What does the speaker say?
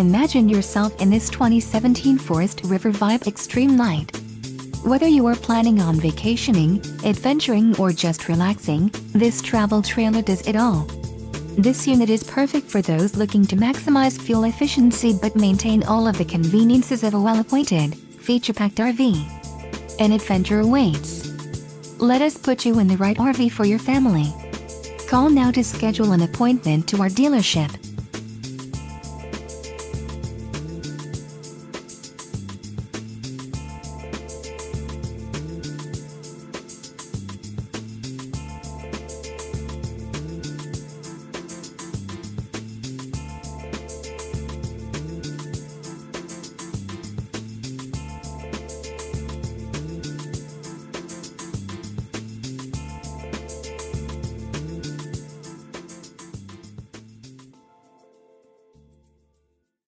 Imagine yourself in this 2017 Forest River Vibe Extreme LITE. Whether you are planning on vacationing, adventuring or just relaxing, this travel trailer does it all. This unit is perfect for those looking to maximize fuel efficiency but maintain all of the conveniences of a well-appointed, feature-packed RV. An adventure awaits. Let us put you in the right RV for your family. Call now to schedule an appointment to our dealership.